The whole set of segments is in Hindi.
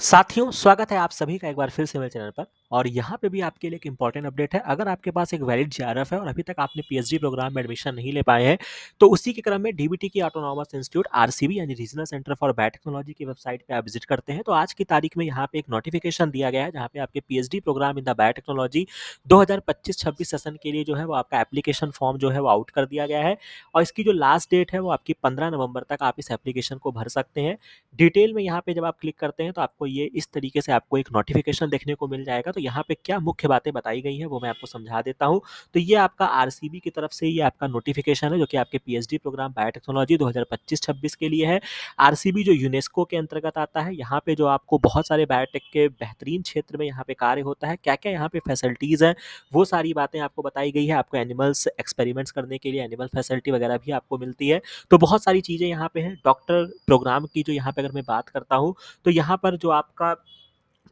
साथियों, स्वागत है आप सभी का एक बार फिर से मेरे चैनल पर और यहाँ पे भी आपके लिए एक इम्पॉर्टेंट अपडेट है। अगर आपके पास एक वैलिड जेआरएफ है और अभी तक आपने पीएचडी प्रोग्राम में एडमिशन नहीं ले पाए हैं, तो उसी के क्रम में डीबीटी की ऑटोनॉमस इंस्टीट्यूट आरसीबी यानी रीजनल सेंटर फॉर बायोटेक्नोलॉजी की वेबसाइट पे आप विजिट करते हैं, तो आज की तारीख में यहाँ पे एक नोटिफिकेशन दिया गया है, जहाँ पे आपके PhD programme in the biotechnology 2025-26 session के लिए जो है वो आपका एप्लीकेशन फॉर्म जो है वो आउट कर दिया गया है और इसकी जो लास्ट डेट है वो आपकी 15 नवंबर तक आप इस एप्लीकेशन को भर सकते हैं। डिटेल में यहाँ पे जब आप क्लिक करते हैं तो आपको ये इस तरीके से आपको एक नोटिफिकेशन देखने को मिल जाएगा। तो यहाँ पे क्या मुख्य बातें बताई गई हैं वो मैं आपको समझा देता हूँ। तो ये आपका आरसीबी की तरफ से ये आपका नोटिफिकेशन है, जो कि आपके पीएचडी प्रोग्राम बायोटेक्नोलॉजी 2025-26 के लिए है। आरसीबी जो यूनेस्को के अंतर्गत आता है, यहाँ पे जो आपको बहुत सारे बायोटेक के बेहतरीन क्षेत्र में यहाँ पे कार्य होता है, क्या क्या यहाँ पे फैसिलिटीज़ हैं वो सारी बातें आपको बताई गई है। आपको एनिमल्स एक्सपेरिमेंट्स करने के लिए एनिमल फैसिलिटी वगैरह भी आपको मिलती है। तो बहुत सारी चीज़ें यहाँ पे हैं। डॉक्टर प्रोग्राम की जो यहाँ पे अगर मैं बात करता हूँ, तो यहाँ पर जो आपका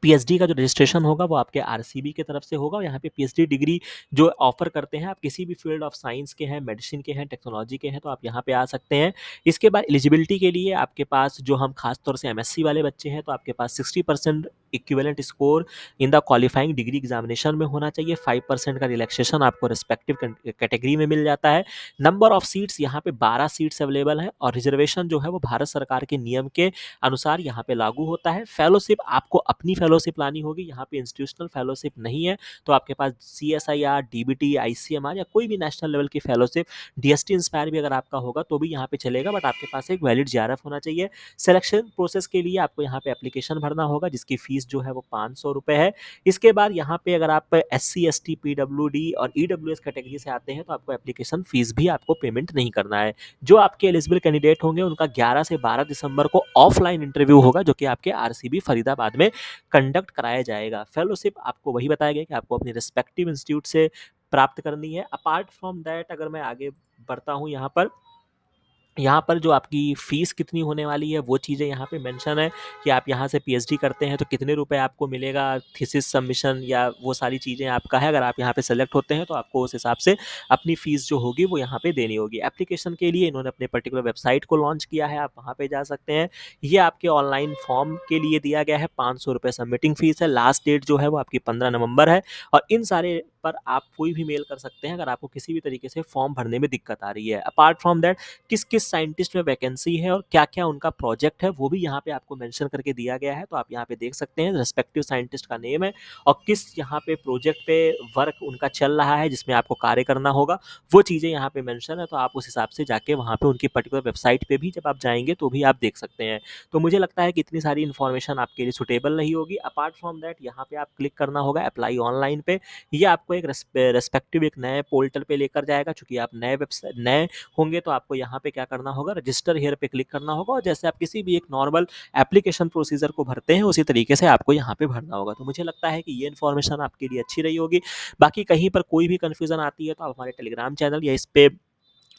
पीएचडी का जो रजिस्ट्रेशन होगा वो आपके आरसीबी की तरफ से होगा और यहाँ पे पीएचडी डिग्री जो ऑफर करते हैं, आप किसी भी फील्ड ऑफ साइंस के हैं, मेडिसिन के हैं, टेक्नोलॉजी के हैं, तो आप यहाँ पे आ सकते हैं। इसके बाद एलिजिबिलिटी के लिए आपके पास जो हम खास तौर से एमएससी वाले बच्चे हैं, तो आपके पास 60% equivalent score in the qualifying degree examination में होना चाहिए। 5% का रिलैक्सेशन आपको रिस्पेक्टिव कैटेगरी में मिल जाता है। नंबर ऑफ सीट्स यहाँ पे 12 सीट्स अवेलेबल है और रिजर्वेशन जो है वो भारत सरकार के नियम के अनुसार यहाँ पे लागू होता है। फेलोशिप आपको अपनी फेलोशिप लानी होगी, यहाँ पे इंस्टीट्यूशनल फेलोशिप नहीं है, तो आपके पास सीएसआईआर, डीबीटी, आईसीएमआर या कोई भी नेशनल लेवल की फेलोशिप, डीएसटी इंस्पायर भी अगर आपका होगा तो भी यहाँ पे चलेगा, बट आपके पास एक वैलिड जेआरएफ होना चाहिए। सिलेक्शन प्रोसेस के लिए आपको यहाँ पे एप्लीकेशन भरना होगा, जिसकी फीस जो है वो 500 रुपये है। इसके बाद यहाँ पे अगर आप एससी, एसटी, पीडब्ल्यूडी और ईडब्ल्यूएस कैटेगरी से आते हैं, तो आपको एप्लीकेशन फीस भी आपको पेमेंट नहीं करना है। जो आपके एलिजिबल कैंडिडेट होंगे उनका 11 से 12 दिसंबर को ऑफलाइन इंटरव्यू होगा, जो कि आपके आरसीबी फरीदाबाद में कंडक्ट कराया जाएगा। फेलोशिप आपको वही बताया गया कि आपको अपने रिस्पेक्टिव इंस्टीट्यूट से प्राप्त करनी है। अपार्ट फ्रॉम दैट अगर मैं आगे बढ़ता हूँ, यहाँ पर जो आपकी फ़ीस कितनी होने वाली है वो चीज़ें यहाँ पे मेंशन है कि आप यहाँ से पीएचडी करते हैं तो कितने रुपए आपको मिलेगा, थीसिस सबमिशन या वो सारी चीज़ें आपका है। अगर आप यहाँ पे सेलेक्ट होते हैं तो आपको उस हिसाब से अपनी फ़ीस जो होगी वो यहाँ पे देनी होगी। एप्लीकेशन के लिए इन्होंने अपने पर्टिकुलर वेबसाइट को लॉन्च किया है, आप वहाँ पे जा सकते हैं। ये आपके ऑनलाइन फॉर्म के लिए दिया गया है, 500 रुपये सबमिटिंग फ़ीस है। लास्ट डेट जो है वो आपकी 15 नवंबर है और इन सारे पर आप कोई भी मेल कर सकते हैं अगर आपको किसी भी तरीके से फॉर्म भरने में दिक्कत आ रही है। अपार्ट फ्रॉम दैट किस-किस साइंटिस्ट में वैकेंसी है और क्या-क्या उनका प्रोजेक्ट है वो भी यहाँ पे आपको मेंशन करके दिया गया है। तो आप यहाँ पे देख सकते हैं रिस्पेक्टिव साइंटिस्ट का नेम है और किस यहाँ पे प्रोजेक्ट पे वर्क उनका चल रहा है जिसमें आपको कार्य करना होगा, वो चीज़ें यहाँ पे मेंशन है। तो आप उस हिसाब से जाके वहाँ पे उनकी पर्टिकुलर वेबसाइट पे भी जब आप जाएँगे तो भी आप देख सकते हैं। तो मुझे लगता है कि इतनी सारी इन्फॉर्मेशन आपके लिए सूटेबल नहीं होगी। अपार्ट फ्रॉम दैट यहाँ पे आप क्लिक करना होगा अप्लाई ऑनलाइन पे। ये आपको एक रिस्पेक्टिव एक नए पोर्टल पे लेकर जाएगा। चूँकि आप नए होंगे तो आपको यहाँ पे क्या करना होगा, रजिस्टर हियर पे क्लिक करना होगा और जैसे आप किसी भी एक नॉर्मल एप्लीकेशन प्रोसीजर को भरते हैं उसी तरीके से आपको यहाँ पे भरना होगा। तो मुझे लगता है कि ये इन्फॉर्मेशन आपके लिए अच्छी रही होगी। बाकी कहीं पर कोई भी कन्फ्यूज़न आती है तो आप हमारे टेलीग्राम चैनल या इस पे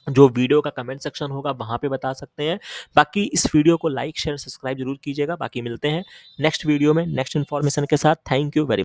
जो वीडियो का कमेंट सेक्शन होगा वहाँ पे बता सकते हैं। बाकी इस वीडियो को लाइक, शेयर, सब्सक्राइब ज़रूर कीजिएगा। बाकी मिलते हैं नेक्स्ट वीडियो में नेक्स्ट इन्फॉर्मेशन के साथ। Thank you very